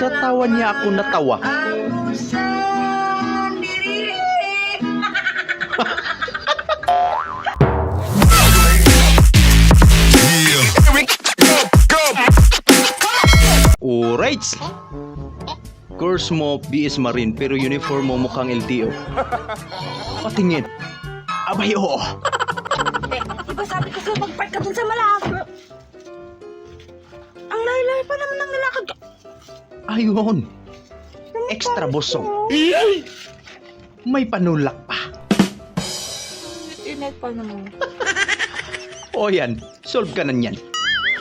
Sa tawa niya ako natawa. Alright. Course mo BS Marine pero uniform mo mukhang LTO. Patingin. Abay oo. Diba sabi ko sa'yo mag-park ka dun sa malayo? Ang layo-layo pa naman ang nilakad ka. Ayun. Extra bosong. May panulak pa. Init pa naman. O yan, solve ka na yan.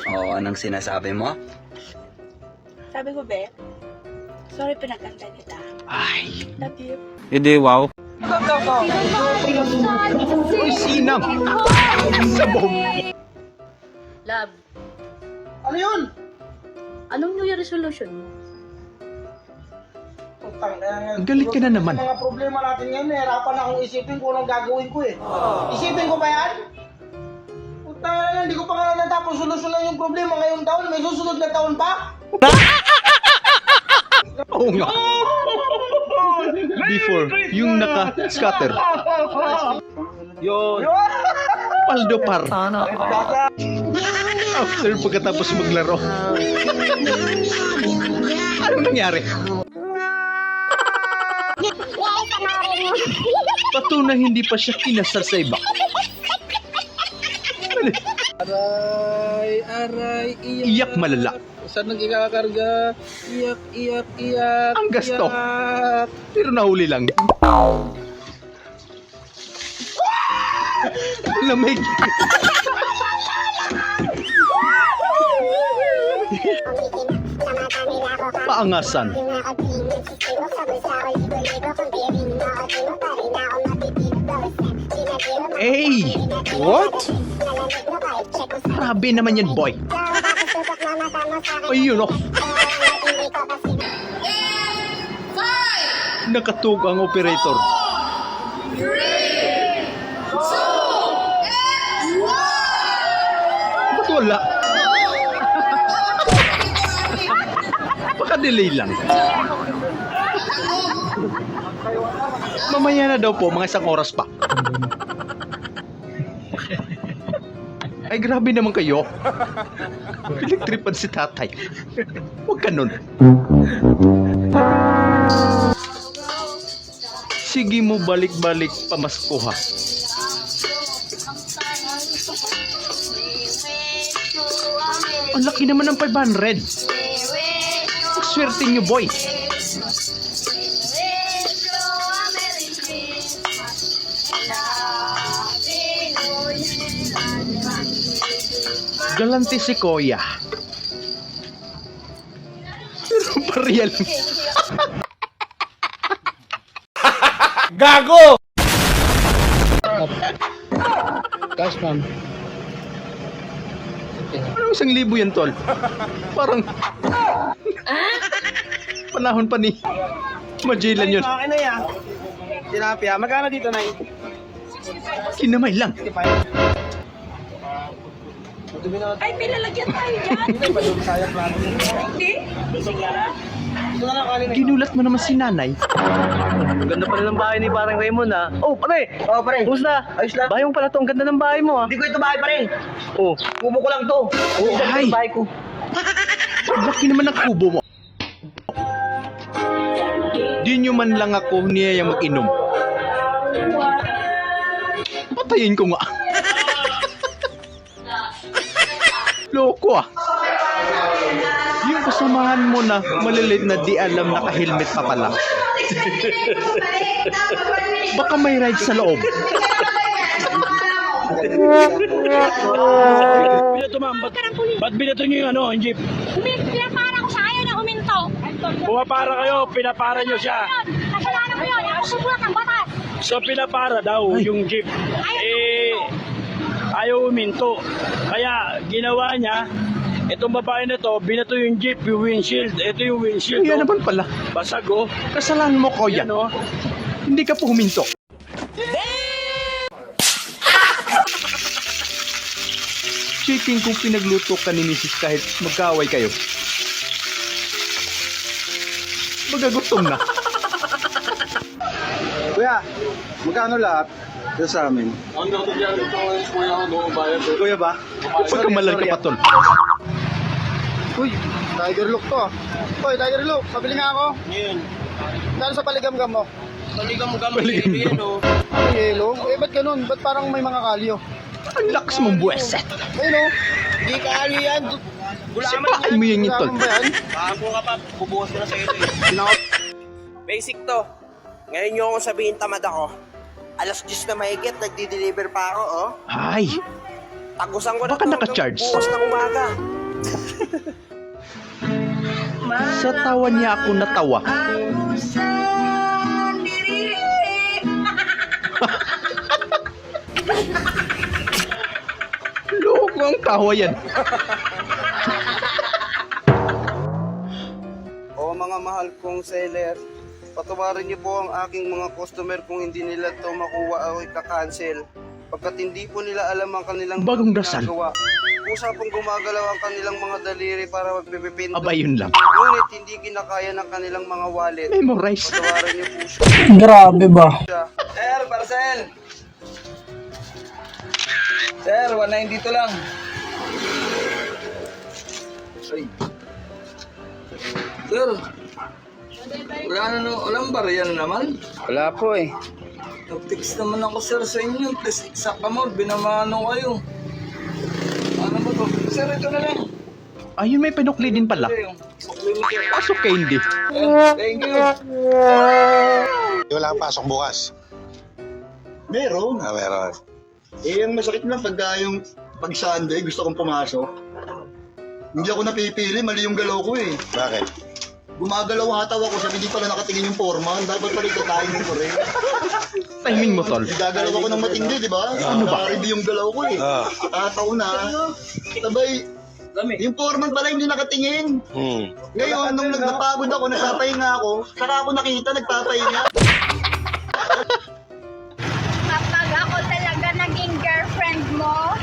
Oo, anong sinasabi mo? Sabi ko, be, sorry pinagkanta kita. Ay, Love you. Hindi, wow. uy sinang. Sabog. Love, Ano yun? anong New Year resolution mo? Putang na yan. Galit ka na naman. Mga problema natin ngayon, nahirapan akong isipin kung anong gagawin ko eh. Isipin ko ba yan? Putang na yan, hindi ko pa nga natapos solusyonan yung problema ngayong taon. May susunod na taon pa? Oo nga. Before, yung naka-scatter. Yun. Paldo par. After pagkatapos maglaro. Anong nangyari? Patunay hindi pa siya kinasal sa iba. Aray, Iyak malala. Saan nang ikakarga? Iyak. Ang gasto. Pero nahuli lang. Lamig. Paangasan. Hey! What? Grabe naman yan, boy. Ayun, oh. Nakatug ang operator. Ba't wala? Baka delay lang. Mamaya na daw po, mga isang oras pa. Ay, grabe naman kayo. Pinagtripan si tatay. Huwag ganun. Sige mo balik-balik pamasko ha. Ang laki naman ng 500. Swerte nyo, boy. Galante si Kuya. Pero pa-real. Gago! Cash, ma'am. Anong 1,000 yan, tol? Parang... panahon pa ni Magellan yun. Okay na yan. Tilapia. Magkano dito na yun? Kinamay lang. Ay, pilalagyan tayo dyan. Hindi? Ito na lang kanina. Ginulat mo naman si nanay. Ganda pala ng bahay ni parang Raymond, ha? Oh, pare! Oo, pare. Kumusta? Ayos lang. Bahay mo pala to. Ang ganda ng bahay mo, ha? Hindi ko ito bahay, pare. Oh. Kubo ko lang to. Oh, ay. Bahay ko. Laki naman ng kubo mo. Di nyo man lang ako niyaya mag-inom. Patayin ko nga. Loko ah. Yung kasamahan mo na malilit na di alam naka-helmet pa pala. Baka may ride sa loob. Binato, ma'am. Ba't binato nyo yung ano, yung jeep? Pinapara ko siya, ayaw na huminto. Pumapara kayo, pinapara nyo siya. Kasalanan ko yun, ako subulat ng batas. So, pinapara daw yung jeep. Ayaw uminto. Kaya, ginawa niya, itong babae na to, binato yung jeep, yung windshield. Ito yung windshield. Kaya oh. naman pala. Basag, oh. Kasalanan mo ko yan. Yan, oh. Hindi ka po huminto. Checking kung pinagluto ka ni Mrs. kahit magkaaway kayo. Magagutom na. Kuya, magkano lahat? Ito sa amin. Kuya ba? Pagkamalan ka pa, tol. Uy, Tiger Look to. Uy, Tiger Look, pabili nga ako. Ngayon, Saan sa paligam-gam mo? maligam-gam Maligam-gam. yan, oh. Ano yelo? Eh, ba't ganun? Ba't parang may mga kalyo? Ang lakas mong buweset. Ayun o. Hindi ka ano yan. Gulaman Sipaan mo yan, tol. Kasama ba yan? Bago ka pa, bubuhos ko na sa'yo ito eh. Basic to. Ngayon nyo akong sabihin tamad ako. Alas 10 na mahigit, nagdi-deliver pa ako, oh. Ay, Tagusan ko na Baka to naka-charge. hanggang bukas ng umaga. sa tawa niya ako natawa. Loko ang tawa yan. O mga mahal kong seller, patawarin niyo po ang aking mga customer kung hindi nila to makuha o ika-cancel. Pagkat hindi po nila alam ang kanilang Bagong dasal. ginagawa. Kusa pong gumagalaw ang kanilang mga daliri para magpipinto. Aba, yun lang. Ngunit hindi kinakaya ng kanilang mga wallet. Memorize. Patawarin niyo po siya. Grabe ba? Sir, parcel! Sir, 190 dito lang. Ay. Sir, walang bariyan naman. Wala po eh. Nag-text naman ako sir sa inyo. Please, exact amount. Binamano kayo. Ano ba to? Sir, ito na lang. Ayun, may panukli din pala. Ito yung sukli mo sir. Pasok ka hindi. Thank you. Wala kang pasok bukas. Meron. Meron. Eh, ang masakit lang pagka yung pag Sunday gusto kong pumasok. Hindi ako napipili, mali yung galaw ko eh. Bakit? Gumagalaw ang hataw ako, sabi di pala nakatingin yung foreman. Dapat pala ito mo rin. Timing mo, tol. Gagalaw ako ng matindi, di ba? Ano ba? Naka-review yung galaw ko eh. Hataw na. Sabay, yung foreman pala hindi nakatingin. Ngayon, nung nagpapagod ako, nagpapahinga ako, saka ako nakita, nagpapahinga. Kapag ako talaga naging girlfriend mo,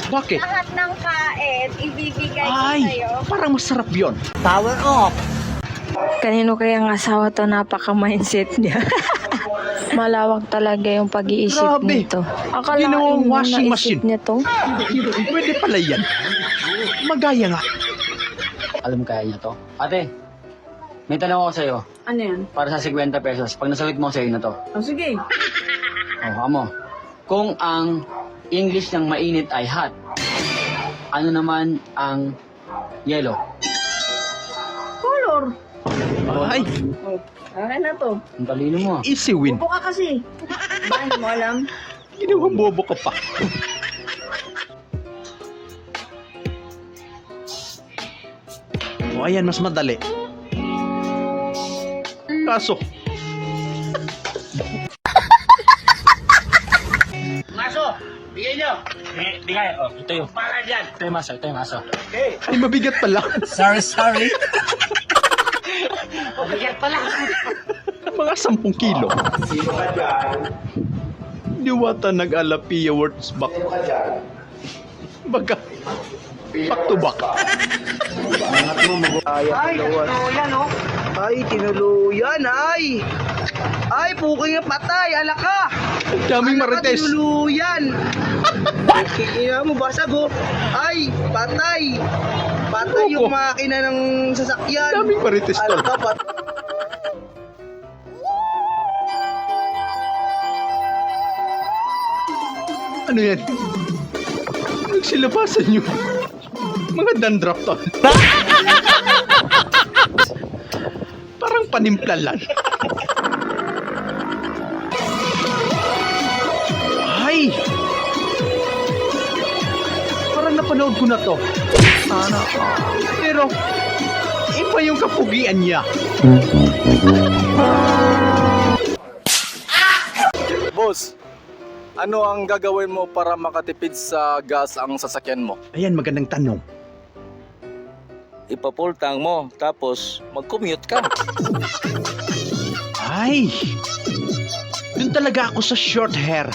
Bakit? lahat ng kain, ibibigay ko Ay, sa'yo. parang masarap yon. Kanino kayang asawa to, napaka-mindset niya. Malawak talaga yung pag-iisip Grabe. nito. Akalain Ginawang mo washing naisip machine. niya to. Pwede pala yan. Magaya nga. Alam kaya niya to. Ate, may tanong ako sa'yo. Ano yan? Para sa 50 pesos. Pag nasagot mo sa'yo na to. Oh, sige. Oh, amo. Kung ang English ng mainit ay hot, ano naman ang yellow? Color. Ay, Oh, akin na to. Ang talino mo. easy win. Bobo ka kasi. Ba, hindi mo alam? Ginawang bobo ka pa. O ayan, mas madali. Kaso, Maso, bigay nyo. Bigay, oh, ito yung. Para dyan. Ito yung maso, ito yung maso. ay mabigat pala. Sorry. Bigyan pala. Mga 10 kilo. Sino ka dyan? Diwata nag-alapiya words back. Sino ka dyan? Baga, back to back. Ay, tinuluyan, oh. Ay, tinuluyan, ay. Ay, puking na patay, alaka. Ang daming marites. Tinuluyan. Ina mo, basag, oh. Ay, patay. Patay yung Opo. makina ng sasakyan. Daming marites, tol. Alaka, patay. Ano yan? Nagsilabasan nyo. Mga dandruff to. Parang panimplalan. Ay! Parang napanood ko na to. Sana. Pero, iba yung kapugian niya. Boss, ano ang gagawin mo para makatipid sa gas ang sasakyan mo? Ayan, magandang tanong. Ipa-full tank mo, tapos mag-commute ka. Ay! Doon talaga ako sa short hair.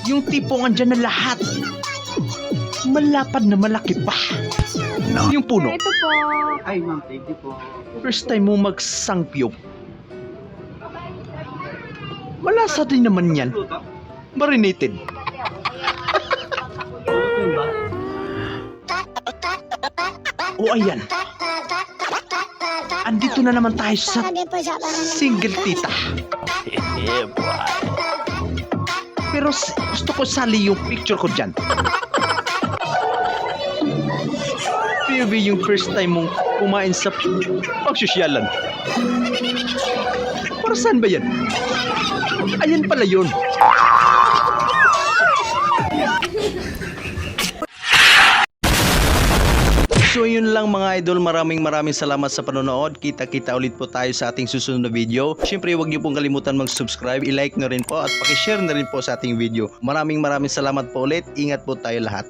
Yung tipong andyan na lahat. Malapad na malaki pa. Yung puno. Ito po. Ay, ma'am, thank you po. First time mo magsangpyok. Malasa din naman yan. Marinated. O ayan. Andito na naman tayo sa single tita. Pero gusto ko sali yung picture ko dyan. Maybe yung first time mong kumain sa pagsosyalan. Para saan ba yan? Ayan pala yun. So yun lang mga idol, maraming salamat sa panonood. Kita-kita ulit po tayo sa ating susunod na video. Siyempre huwag niyo pong kalimutan mag-subscribe, i-like na rin po at pakishare na rin po sa ating video. Maraming salamat po ulit. Ingat po tayo lahat.